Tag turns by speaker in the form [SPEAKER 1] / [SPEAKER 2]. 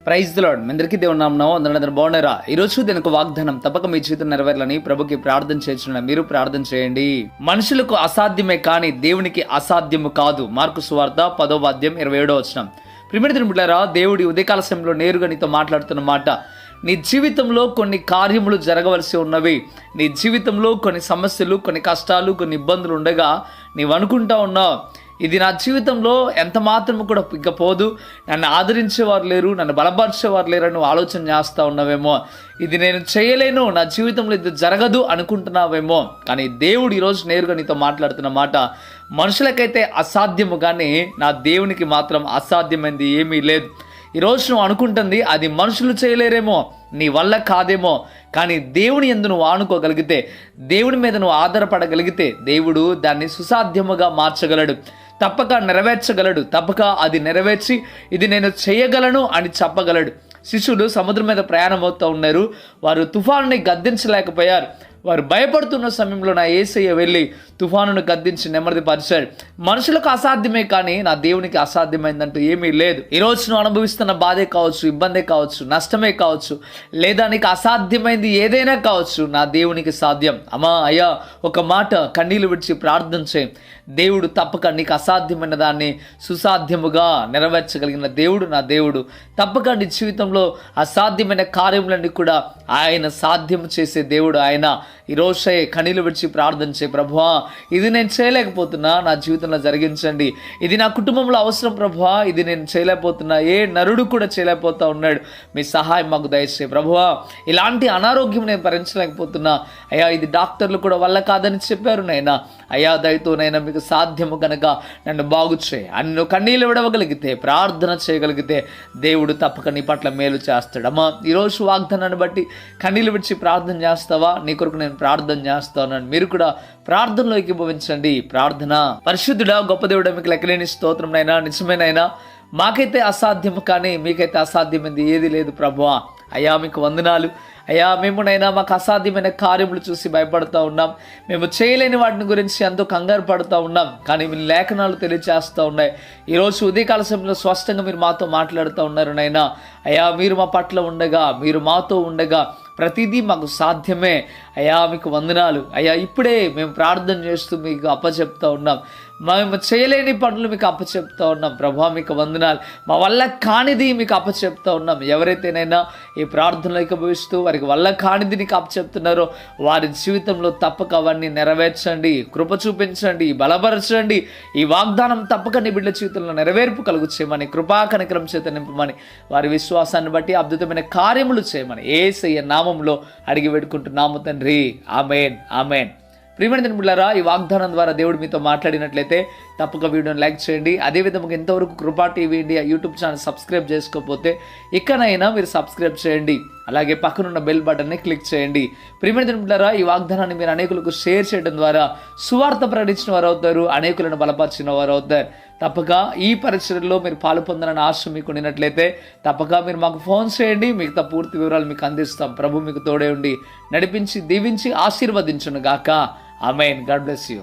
[SPEAKER 1] Praise the lord. మీ అందరికీ దేవుని నామమున వందనాలు. బాగున్నారా? ఈరోజు దీనికి వాగ్దానం తప్పక మీ జీవితం నెరవేరాలని ప్రభుకి ప్రార్థన చేస్తున్నా. మీరు ప్రార్థన చేయండి. మనుషులకు అసాధ్యమే కానీ దేవునికి అసాధ్యము కాదు. మార్కు సువార్త 10:27. ప్రియమైన బిడ్డలారా, దేవుడి ఉదయకాల సమయంలో నేరుగా నీతో మాట్లాడుతున్న మాట, నీ జీవితంలో కొన్ని కార్యములు జరగవలసి ఉన్నవి. నీ జీవితంలో కొన్ని సమస్యలు, కొన్ని కష్టాలు, కొన్ని ఇబ్బందులు ఉండగా నీవు అనుకుంటా ఉన్నావు, ఇది నా జీవితంలో ఎంత మాత్రము కూడా పోదు, నన్ను ఆదరించేవారు లేరు, నన్ను బలపరిచేవారు లేరు అని ఆలోచన చేస్తూ ఉన్నావేమో. ఇది నేను చేయలేను, నా జీవితంలో ఇది జరగదు అనుకుంటున్నావేమో. కానీ దేవుడు ఈరోజు నేరుగా నీతో మాట్లాడుతున్న మాట, మనుషులకైతే అసాధ్యము కానీ నా దేవునికి మాత్రం అసాధ్యమైంది ఏమీ లేదు. ఈరోజు నువ్వు అనుకుంటుంది అది మనుషులు చేయలేరేమో, నీ వల్ల కాదేమో, కానీ దేవుని యందు నువ్వు ఆనుకోగలిగితే, దేవుని మీద నువ్వు ఆధారపడగలిగితే దేవుడు దాన్ని సుసాధ్యముగా మార్చగలడు, తప్పక నెరవేర్చగలడు. తప్పక అది నెరవేర్చి ఇది నేను చేయగలను అని చెప్పగలడు. శిష్యులు సముద్రం మీద ప్రయాణం అవుతూ ఉన్నారు. వారు తుఫానుని గద్దించలేకపోయారు. వారు భయపడుతున్న సమయంలో నా యేసయ్య వెళ్ళి తుఫానును గద్దించి నెమ్మదిపరిచాడు. మనుషులకు అసాధ్యమే కానీ నా దేవునికి అసాధ్యమైందంటూ ఏమీ లేదు. ఈరోజు నువ్వు అనుభవిస్తున్న బాధే కావచ్చు, ఇబ్బందే కావచ్చు, నష్టమే కావచ్చు, లేదా నీకు అసాధ్యమైంది ఏదైనా కావచ్చు, నా దేవునికి సాధ్యం. అమ్మా అయ్యా, ఒక మాట కన్నీళ్లు విడిచి ప్రార్థన చేయి. దేవుడు తప్పక నీకు అసాధ్యమైన దాన్ని సుసాధ్యముగా నెరవేర్చగలిగిన దేవుడు నా దేవుడు. తప్పక నీ జీవితంలో అసాధ్యమైన కార్యములన్నీ కూడా ఆయన సాధ్యం చేసే దేవుడు ఆయన. ఈరోజే కన్నీళ్లు విడిచి ప్రార్థన చేయి. ప్రభువా, ఇది నేను చేయలేకపోతున్నా, నా జీవితంలో జరిగించండి. ఇది నా కుటుంబంలో అవసరం ప్రభువా, ఇది నేను చేయలేకపోతున్నా, ఏ నరుడు కూడా చేయలేకపోతా ఉన్నాడు, మీ సహాయం మాకు దయచేయి ప్రభువా. ఇలాంటి అనారోగ్యం నేను భరించలేకపోతున్నా అయ్యా, ఇది డాక్టర్లు కూడా వల్ల కాదని చెప్పారు నైనా. అయ్యా దయతోనైనా మీకు సాధ్యము కనుక నన్ను బాగు చేయి అని నువ్వు కన్నీళ్ళు విడవగలిగితే, ప్రార్థన చేయగలిగితే దేవుడు తప్పక నీ పట్ల మేలు చేస్తాడు. అమ్మా, ఈరోజు వాగ్దానాన్ని బట్టి కన్నీళ్ళు విడిచి ప్రార్థన చేస్తావా? నీ కొరకు నేను ప్రార్థన చేస్తాను. మీరు కూడా ప్రార్థనలో ఏకీభవించండి. ప్రార్థన. పరిశుద్ధుడా, గొప్ప దేవుడా, మీకు లెక్కలేని స్తోత్రం నైనా, నిజమేనైనా మాకైతే అసాధ్యము కానీ మీకైతే అసాధ్యమైంది ఏది లేదు ప్రభువా. అయ్యా మీకు వందనాలు. అయ్యా మేమునైనా మాకు అసాధ్యమైన కార్యములు చూసి భయపడుతూ ఉన్నాం, మేము చేయలేని వాటిని గురించి ఎంతో కంగారు పడుతూ ఉన్నాం. కానీ మీ లేఖనాలు తెలియజేస్తూ ఉన్నాయి. ఈరోజు ఉదయకాల సమయంలో స్పష్టంగా మీరు మాతో మాట్లాడుతూ ఉన్నారు నైనా. అయ్యా మీరు మా పట్ల ఉండగా, మీరు మాతో ఉండగా ప్రతిదీ మాకు సాధ్యమే. అయ్యా మీకు వందనాలు. అయ్యా ఇప్పుడే మేము ప్రార్థన చేస్తూ మీకు అప్పచెప్తా ఉన్నాం. మేము చేయలేని పనులు మీకు అప్పచెప్తా ఉన్నాం ప్రభువా, మీకు వందనాలు. మా వల్ల కానిది మీకు అప్పచెప్తా ఉన్నాం. ఎవరైతేనైనా ఈ ప్రార్థనలో ఏకీభవిస్తూ వారికి వల్ల కానిది నీకు అప్పచెప్తున్నారో వారి జీవితంలో తప్పక అవన్నీ నెరవేర్చండి, కృప చూపించండి, బలపరచండి. ఈ వాగ్దానం తప్పక నీ బిడ్డ జీవితంలో నెరవేర్పు కలుగు చేయమని, కృపా కనికరం చేత నింపమని, వారి విశ్వాసాన్ని బట్టి అద్భుతమైన కార్యములు చేయమని యేసయ్య నామములో అడిగి వేడుకుంటున్నాము తండ్రి. ఆమేన్, ఆమేన్. ప్రియమైన బిడ్డలారా, ఈ వాగ్దానం ద్వారా దేవుడు మీతో మాట్లాడినట్లయితే తప్పక వీడియోని లైక్ చేయండి. అదేవిధంగా ఇంతవరకు కృపా TV India YouTube channel subscribe చేసుకోకపోతే ఇకనైనా మీరు సబ్స్క్రైబ్ చేయండి. అలాగే పక్కనున్న బెల్ బటన్ని క్లిక్ చేయండి. ప్రియమైన బిడ్డలారా, ఈ వాగ్దానాన్ని మీరు అనేకులకు షేర్ చేయడం ద్వారా సువార్త ప్రకటించిన వారు అవుతారు, అనేకులను బలపరిచిన వారు అవుతారు. తప్పక ఈ పరిచర్యలో మీరు పాలు పొందాలని ఆశ మీకు ఉండినట్లయితే తప్పక మీరు మాకు ఫోన్ చేయండి. మిగతా పూర్తి వివరాలు మీకు అందిస్తాం. ప్రభు మీకు తోడే ఉండి నడిపించి దీవించి ఆశీర్వదించును గాక. ఆమేన్. God bless you.